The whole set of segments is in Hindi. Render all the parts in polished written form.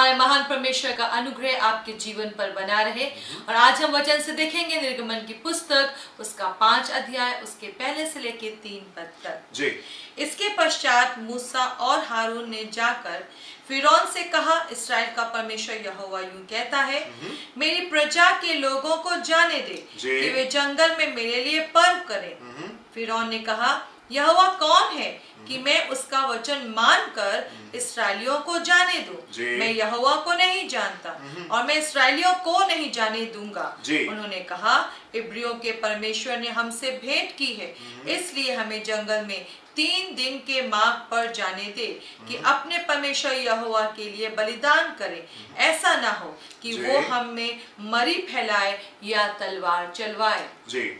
हमारे महान परमेश्वर का अनुग्रह आपके जीवन पर बना रहे। और आज हम वचन से देखेंगे निर्गमन की पुस्तक उसका 5 अध्याय उसके पहले से लेके 3 पद तक जी। इसके पश्चात मूसा और हारून ने जाकर फिरौन से कहा, इस्राएल का परमेश्वर यहोवा यूं कहता है, मेरी प्रजा के लोगों को जाने दे कि वे जंगल में मेरे लिए पर्व करें। फिरौन ने कहा, यहोवा कौन है कि मैं उसका वचन मानकर इस्राएलियों को जाने दूं? मैं यहोवा को नहीं जानता और मैं इस्राएलियों को नहीं जाने दूंगा। उन्होंने कहा, इब्रियों के परमेश्वर ने हमसे भेंट की है, इसलिए हमें जंगल में 3 दिन के मार्ग पर जाने दे कि अपने परमेश्वर यहोवा के लिए बलिदान करें। ऐसा ना हो कि वो हम में मरी फैलाए या तलवार चलवाए। जी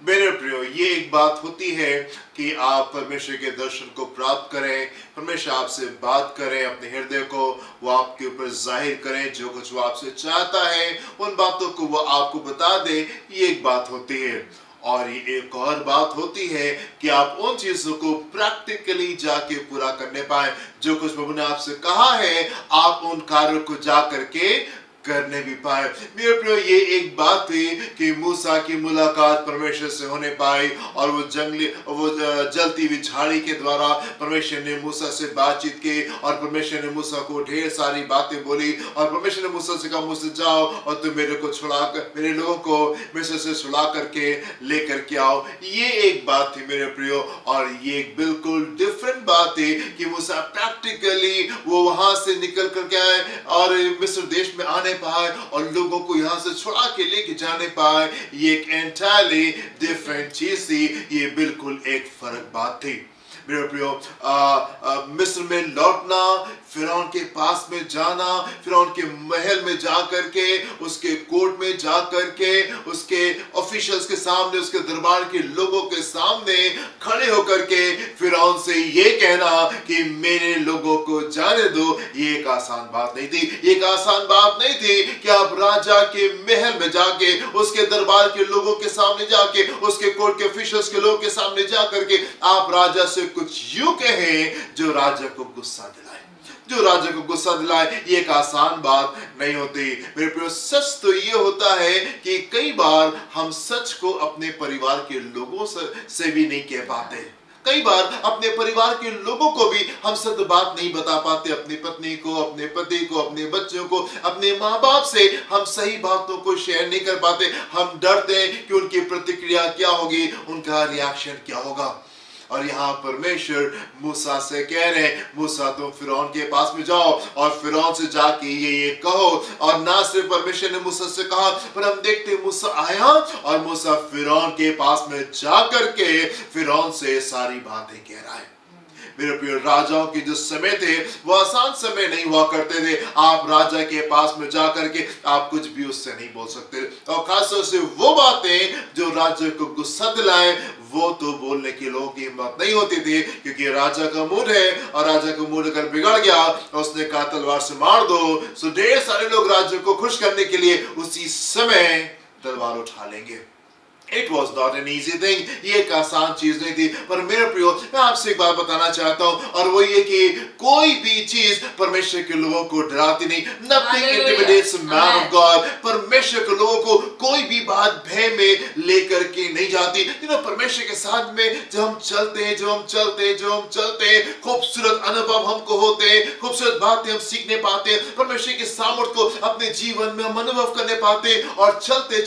मेरे प्रियो, ये एक बात होती है कि आप परमेश्वर के दर्शन को प्राप्त करें, परमेश्वर आपसे बात करें, अपने हृदय को वो आपके ऊपर जाहिर करें, जो कुछ वो आपसे चाहता है उन बातों को वो आपको बता दे। ये एक बात होती है। और ये एक और बात होती है कि आप उन चीजों को प्रैक्टिकली जाके पूरा करने पाए। जो कुछ प्रभु ने आपसे कहा है आप उन कार्यों को जा करके करने भी पाए। मेरे प्रियो, ये एक बात थी कि मूसा की मुलाकात परमेश्वर से होने पाई और वो जलती हुई झाड़ी के द्वारा परमेश्वर ने मूसा से बातचीत की और परमेश्वर ने मूसा को ढेर सारी बातें बोली और परमेश्वर ने मूसा से कहा, मूसा जाओ और तुम मेरे को छुड़ाकर, मेरे लोगों को मिस्र से छुड़ा करके लेकर के आओ। ये एक बात थी मेरे प्रियो। और ये एक बिल्कुल डिफरेंट बात थी कि मूसा प्रैक्टिकली वो वहां से निकल करके आए और मिस्र देश में आने पाए और लोगों को यहां से छुड़ा के लेके जाने पाए। ये एक एंटायरली डिफरेंट चीज थी। ये बिल्कुल एक फर्क बात थी मेरे प्रियो। मिस्र में लौटना, फिरौन के पास में जाना, फिरौन के महल में जा करके, उसके कोर्ट में जा करके, उसके ऑफिशियल्स के सामने, उसके दरबार के लोगों के सामने खड़े होकर के फिरौन से ये कहना कि मेरे लोगों को जाने दो, ये एक आसान बात नहीं थी। एक आसान बात नहीं थी कि आप राजा के महल में जाके, उसके दरबार के लोगों के सामने जाके, उसके कोर्ट के ऑफिशियल्स के लोगों के सामने जा करके आप राजा से कुछ यूं कहें जो राजा को गुस्सा दिलाए, जो राजा को गुस्सा दिलाए। ये एक आसान बात नहीं होती मेरे प्रियो। सच तो ये होता है कि कई बार हम सच को अपने परिवार के लोगों से भी नहीं कह पाते। कई बार अपने परिवार के लोगों को भी हम सत्य बात नहीं बता पाते। अपनी पत्नी को, अपने पति को, अपने बच्चों को, अपने माँ बाप से हम सही बातों को शेयर नहीं कर पाते। हम डरते हैं कि उनकी प्रतिक्रिया क्या होगी, उनका रिएक्शन क्या होगा। और यहाँ परमेश्वर मूसा से कह रहे हैं, मूसा तुम फिरौन के पास में जाओ और फिरौन से जाके ये कहो। और ना सिर्फ परमेश्वर ने मूसा से कहा, पर हम देखते मूसा आया और मूसा फिरौन के पास में जा करके फिरौन से सारी बातें कह रहा है। मेरे प्रिय, राजाओं के जो समय थे वो आसान समय नहीं हुआ करते थे। आप राजा के पास में जा करके आप कुछ भी उससे नहीं बोल सकते, और खासतौर से वो बातें जो राजा को गुस्सा दिलाए वो तो बोलने की लोगों की हिम्मत नहीं होती थी, क्योंकि राजा का मूड है और राजा का मूड अगर बिगड़ गया उसने कहा तलवार से मार दो, तो ढेर सारे लोग राजा को खुश करने के लिए उसी समय तलवार उठा लेंगे। It was not an easy thing. ये एक आसान चीज नहीं थी। पर मेरे प्रियो, मैं आपसे एक बात बताना चाहता हूँ, और वो ये कि कोई भी चीज परमेश्वर के लोगों को डराती नहीं। Nothing intimidates a man of God. परमेश्वर के लोगों को कोई भी बात भय में लेकर के नहीं जाती। परमेश्वर के साथ में जब हम चलते हैं, जो हम चलते हैं, खूबसूरत अनुभव हमको होते हैं, खूबसूरत बातें हम सीखने पाते हैं, परमेश्वर के सामर्थ्य को अपने जीवन में हम अनुभव करने पाते हैं। और चलते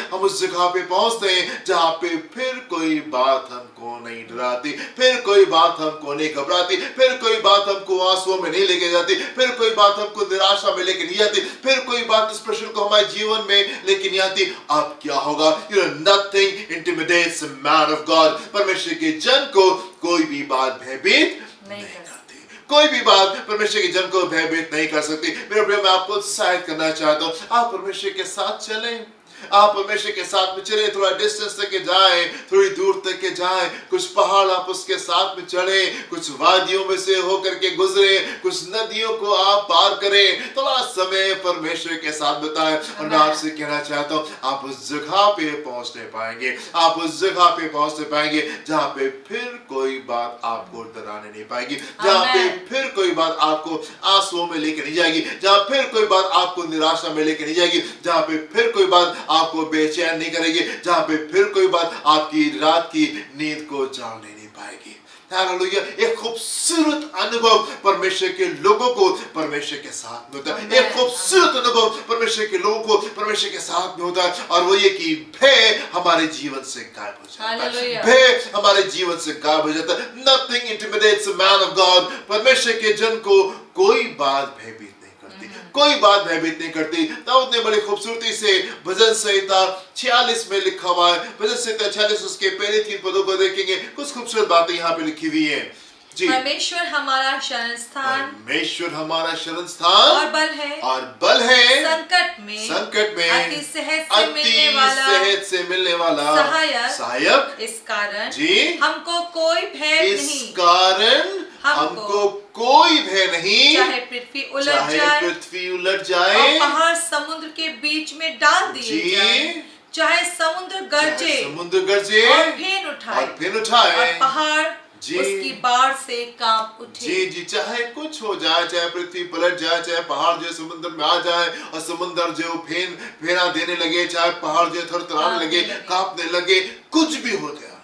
हम उस जगह पे पहुंचते हैं जहां पे फिर कोई बात हमको नहीं डराती, फिर कोई बात हमको नहीं घबराती, फिर कोई बात हमको आंसुओं में नहीं लेके जाती, फिर कोई बात हमको निराशा में लेके नहीं जाती, फिर कोई बात इस प्रश्न को हमारे जीवन में लेके नहीं आती। अब क्या होगा? Nothing intimidates a man of God. परमेश्वर के जन को कोई भी बात भयभीत नहीं करती, कोई भी बात परमेश्वर के जन को भयभीत नहीं कर सकती। मेरे प्रिय, मैं आपको उत्साहित करना चाहता हूँ, आप परमेश्वर के साथ चलें, आप परमेश्वर के साथ में चले, थोड़ा डिस्टेंस तक के जाए, थोड़ी दूर तक के जाए, कुछ पहाड़ आप उसके साथ में चढ़े, कुछ वादियों में से होकर के गुजरे, कुछ नदियों को आप पार करें, थोड़ा समय परमेश्वर के साथ बिताएं। और मैं आपसे कहना चाहता हूँ, आप उस जगह पे पहुंचने पाएंगे, आप उस जगह पे पहुंचने पाएंगे जहाँ पे फिर कोई बात आपको डराने नहीं पाएगी, जहाँ पे फिर कोई बात आपको आंसुओं में लेके नहीं जाएगी, जहाँ फिर कोई बात आपको निराशा में लेके नहीं जाएगी, जहाँ पे फिर कोई बात आपको बेचैन नहीं करेगी, जहाँ पे फिर कोई बात आपकी रात की नींद को जाने नहीं पाएगी। हालेलुया। एक खूबसूरत अनुभव परमेश्वर के लोगों को परमेश्वर के साथ में होता है, एक खूबसूरत अनुभव परमेश्वर के लोगों को परमेश्वर के साथ में होता है, और वो ये कि भय हमारे जीवन से गायब हो जाता है, भय हमारे जीवन से गायब हो जाता है। Nothing intimidates a man of God। परमेश्वर के जन को कोई बात भयभीत कोई बात भयभीत नहीं करती। दाऊद ने बड़ी खूबसूरती से भजन संहिता 46 में लिखा हुआ है, भजन संहिता 46 उसके पहले 3 पदों को देखेंगे, कुछ खूबसूरत बातें यहाँ पे लिखी हुई है। जी, परमेश्वर हमारा शरण स्थान, परमेश्वर हमारा शरण स्थान और बल है, और बल है, संकट में अति सहज से मिलने वाला सहायक। इस कारण जी हमको कोई भय नहीं, इस कारण हमको कोई भय नहीं, चाहे पृथ्वी उलट जाए और पहाड़ समुद्र के बीच में डाल दिए जाए, चाहे समुद्र गरजे और फेन उठाए और पहाड़ उसकी बाढ़ से कांप उठे। जी, चाहे कुछ हो जाए, चाहे पृथ्वी पलट जाए, चाहे पहाड़ जो समुद्र में आ जाए और समुद्र जो फेना देने लगे, चाहे पहाड़ जो थरथराने लगे, कांपने लगे, कुछ भी हो जाए,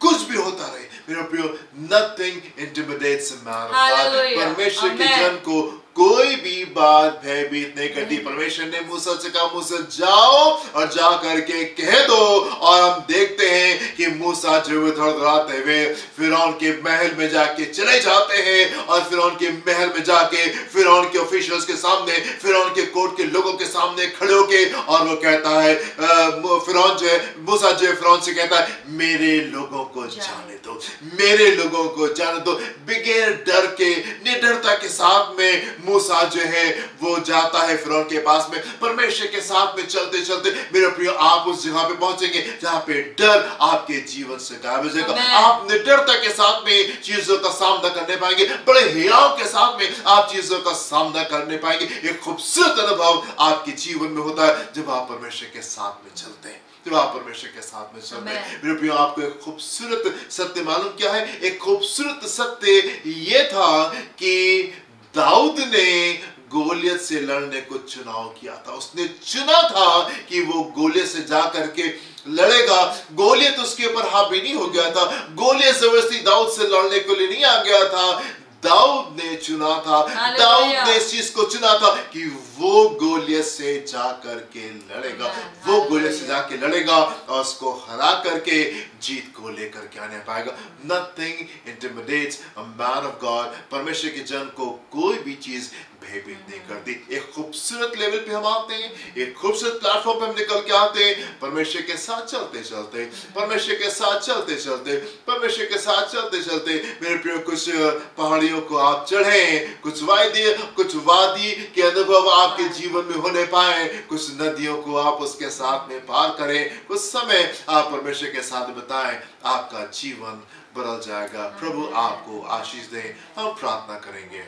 कुछ भी होता रहे, मेरे प्रियो, nothing intimidates a man of God। परमेश्वर के जन को कोई भी बात भयभीत नहीं करती। परमेश्वर ने मूसा से कहा, मूसा जाओ और जा करके कह दो, और हम देखते हैं कि मूसा जो थरथराते हुए फिरौन के महल में जाके चले जाते हैं, और फिरौन के महल में जाके फिरौन के ऑफिशियल्स के सामने, फिरौन के कोर्ट के लोगों के सामने खड़े होके, और वो कहता है, फिरौन जो है, मूसा जो है फिरौन से कहता है, मेरे लोगों को जाने दो, मेरे लोगों को जाने दो। बगैर डर के, निडरता के साथ में मूसा जो है वो जाता है फिरौन के पास में। परमेश्वर के साथ में चलते चलते मेरे प्रियो, आप उस जगह पे पहुंचेंगे जहां पे डर आपके जीवन से गायब हो जाएगा। आप निडरता के साथ में चीजों का सामना करने पाएंगे, बड़े हियाव के साथ में आप चीजों का सामना करने पाएंगे। एक खूबसूरत अनुभव आपके जीवन में होता है जब आप परमेश्वर के साथ में चलते हैं, जब आप परमेश्वर के साथ में चलते हैं। मेरे प्रियो, आपको एक खूबसूरत सत्य मालूम क्या है? एक खूबसूरत सत्य ये था कि दाऊद ने गोलियत से लड़ने को चुनाव किया था। उसने चुना था कि वो गोलियत से जा करके लड़ेगा। गोलियत उसके ऊपर हावी नहीं हो गया था, गोलियत जबरदस्ती दाऊद से लड़ने के लिए नहीं आ गया था। दाऊद ने चुना था, दाऊद ने इस चीज को चुना था कि वो गोलियत से जा करके लड़ेगा, वो गोलियत से जाके लड़ेगा और उसको हरा करके जीत को लेकर के आने पाएगा। Nothing intimidates a man of God। परमेश्वर के जन को कोई भी चीज भयभीत नहीं करती। एक खूबसूरत लेवल पे हम आते हैं, एक खूबसूरत प्लेटफॉर्म पे हम निकल के आते हैं, परमेश्वर के साथ चलते चलते, परमेश्वर के साथ चलते चलते, परमेश्वर के साथ चलते चलते मेरे प्रिय, कुछ पहाड़ियों को आप चढ़े, कुछ वादी के अनुभव आपके जीवन में होने पाए, कुछ नदियों को आप उसके साथ में पार करें, कुछ समय आप परमेश्वर के साथ बताएं, आपका जीवन बदल जाएगा। प्रभु आपको आशीष दे। हम प्रार्थना करेंगे।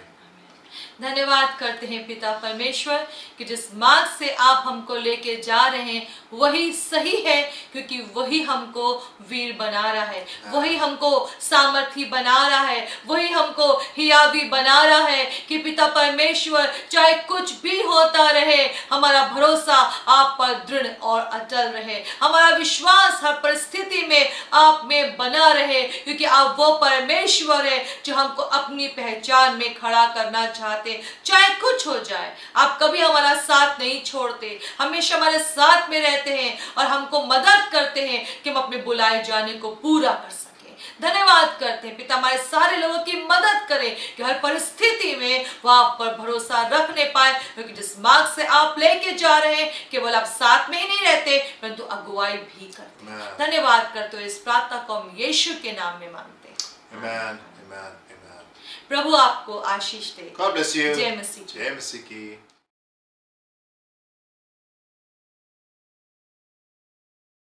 धन्यवाद करते हैं पिता परमेश्वर कि जिस मार्ग से आप हमको लेके जा रहे हैं वही सही है, क्योंकि वही हमको वीर बना रहा है, वही हमको सामर्थी बना रहा है, वही हमको हियावी बना रहा है कि पिता परमेश्वर चाहे कुछ भी होता रहे, हमारा भरोसा आप पर दृढ़ और अटल रहे, हमारा विश्वास हर परिस्थिति में आप में बना रहे, क्योंकि आप वो परमेश्वर है जो हमको अपनी पहचान में खड़ा करना चाहते। चाहे कुछ हो जाए, आप कभी हमारा साथ नहीं छोड़ते, हमेशा हमारे साथ में रहते हैं और हमको मदद करते हैं कि हम अपने बुलाए जाने को पूरा कर सकें। धन्यवाद करते हैं पिता, हमारे सारे लोगों की मदद करें कि हर परिस्थिति में वो आप पर भरोसा रखने पाए, क्योंकि जिस मार्ग से आप लेके जा रहे हैं केवल आप साथ में ही नहीं रहते परंतु अगुवाई भी करते हैं। धन्यवाद करते हुए इस प्रार्थना को हम यीशु के नाम में मांगते हैं। आमीन। प्रभु आपको आशीष दे। God bless you। जय मसीह। जय मसीह की।